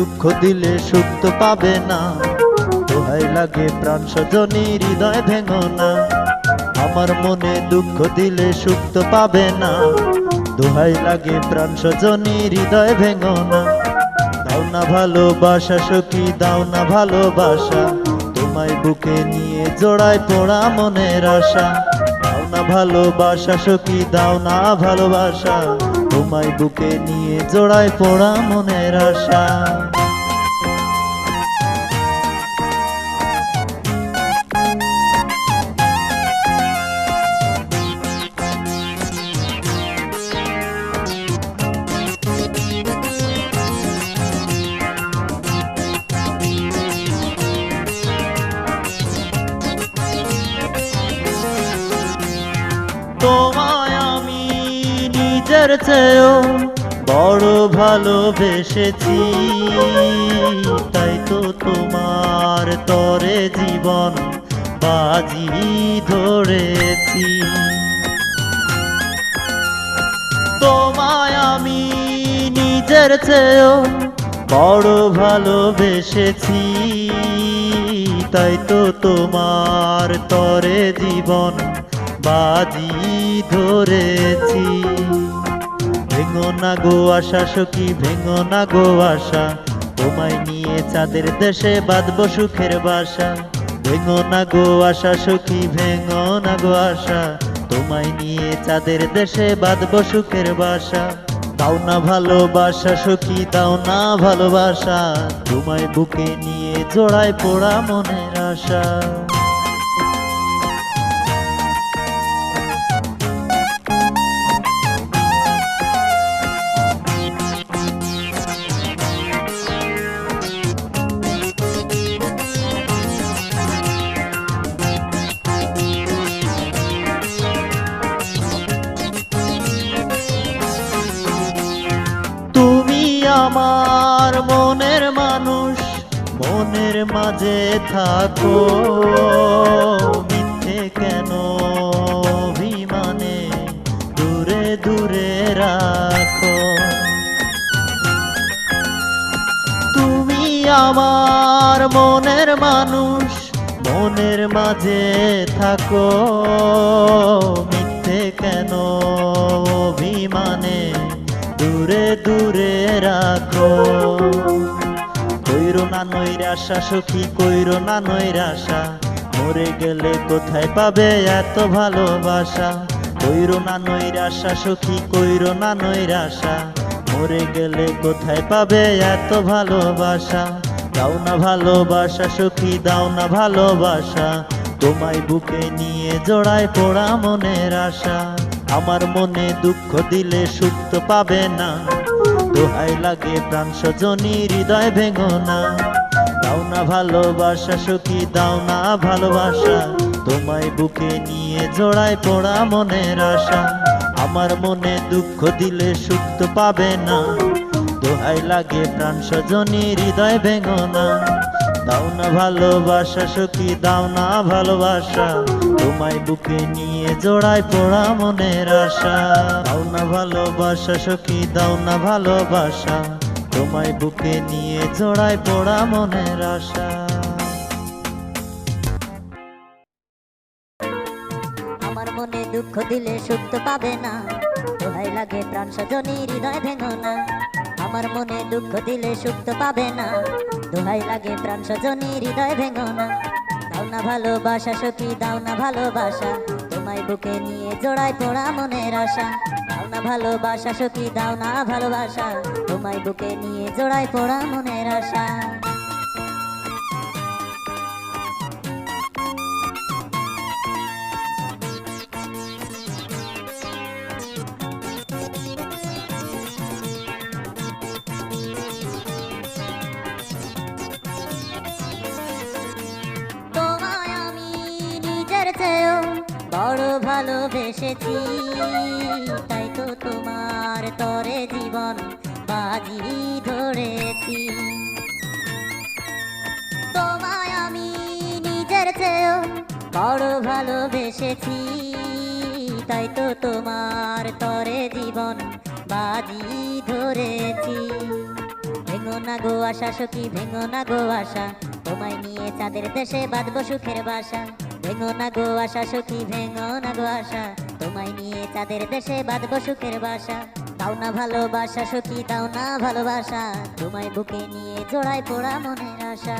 দুঃখ দিলে সুখ তো পাবে না, দোহাই লাগে প্রাণ সজনী হৃদয় ভেঙো না। আমার মনে দুঃখ দিলে সুখ তো পাবে না, দোহাই লাগে প্রাণ সজনী হৃদয় ভেঙো না। দাও না ভালোবাসা সখী, দাও না ভালোবাসা, তোমায় বুকে নিয়ে জোড়ায় পোড়া মনের আশা। দাও না ভালোবাসা সখী, দাও না ভালোবাসা, তোমায় বুকে নিয়ে জোড়ায় পোড়া মনের আশা। তোমায় আমি নিজের চেয়েও বড় ভালোবেসেছি, তাই তো তোমার তরে জীবন বাজি ধরেছি। তোমায় আমি নিজের চেয়েও বড় ভালোবেসেছি, তাই তো তোমার তরে জীবন বাজি ধরেছি। ভেঙো না গো আশা সখী, ভেঙো না গো আশা, তোমায় নিয়ে চাঁদের দেশে বাঁধব সুখের বাসা। ভেঙো না গো আশা সখী, ভেঙো না গো আশা, তোমায় নিয়ে চাঁদের দেশে বাঁধব সুখের বাসা। দাও না ভালোবাসা সখী, দাও না ভালোবাসা, তোমায় বুকে নিয়ে জোড়ায় পোড়া মনের আশা। আমার মনের মানুষ, মনের মাঝে থাকো, মিথ্যে কেন অভিমানে দূরে দূরে রাখো। তুমি আমার মনের মানুষ, মনের মাঝে থাকো, মিথ্যে কেন অভিমানে দূরে দূরে রাখো। কইরো না নৈরাশা সখী, কইরো না নৈরাশা, মরে গেলে কোথায় পাবে এত ভালোবাসা। কইরো না নৈরাশা সখী, কইরো না নৈরাশা, মরে গেলে কোথায় পাবে এত ভালোবাসা। দাও না ভালোবাসা সখী, দাও না ভালোবাসা, তোমায় বুকে নিয়ে জোড়ায় পোড়া মনের আশা। আমার মনে দুঃখ দিলে সুখ তো পাবে না, দোহাই লাগে প্রাণ সজনী হৃদয় ভেঙো না। দাও না ভালোবাসা সখী, দাও না ভালোবাসা, তোমায় বুকে নিয়ে জোড়ায় পোড়া মনের আশা। আমার মনে দুঃখ দিলে সুখ তো পাবে না, দোহাই লাগে প্রাণ সজনী হৃদয় ভেঙো না। দাও না ভালোবাসা সখী, দাও না ভালোবাসা, তোমায় বুকে নিয়ে জোড়ায় পোড়া মনের আশা। দাও না ভালোবাসা সখী, দাও না ভালোবাসা, তোমায় বুকে নিয়ে জোড়ায় পোড়া মনের আশা। আমার মনে দুঃখ দিলে সুখ তো পাবে না, দোহাই লাগে প্রাণ সজনী হৃদয় ভেঙো না। আমার মনে দুঃখ দিলে সুখ তো পাবে না, দোহাই লাগে প্রাণ সজনী হৃদয় ভেঙো না। দাও না ভালোবাসা সখী, দাও না ভালোবাসা, তোমায় বুকে নিয়ে জোড়ায় পোড়া মনের আশা। দাও না ভালোবাসা সখী, দাও না ভালোবাসা, তোমায় বুকে নিয়ে জোড়ায় পোড়া মনের আশা। বড় ভালোবেসেছি, তাই তো তোমার তরে জীবন বাজি ধরেছি। তোমায় আমি নিজের চেয়েও বড় ভালোবেসেছি, তাই তো তোমার তরে জীবন বাজি ধরেছি। ভেঙো না গো আশা সখী ভেঙো না গো আশা, তোমায় নিয়ে চাঁদের দেশে বাঁধবো সুখের বাসা। ভেঙো না গো আশা সখী ভেঙো না গো আশা, তোমায় নিয়ে চাঁদের দেশে বাঁধবো সুখের বাসা। দাও না ভালোবাসা সখী দাও না ভালোবাসা, তোমায় বুকে নিয়ে জোড়ায় পোড়া মনের আশা।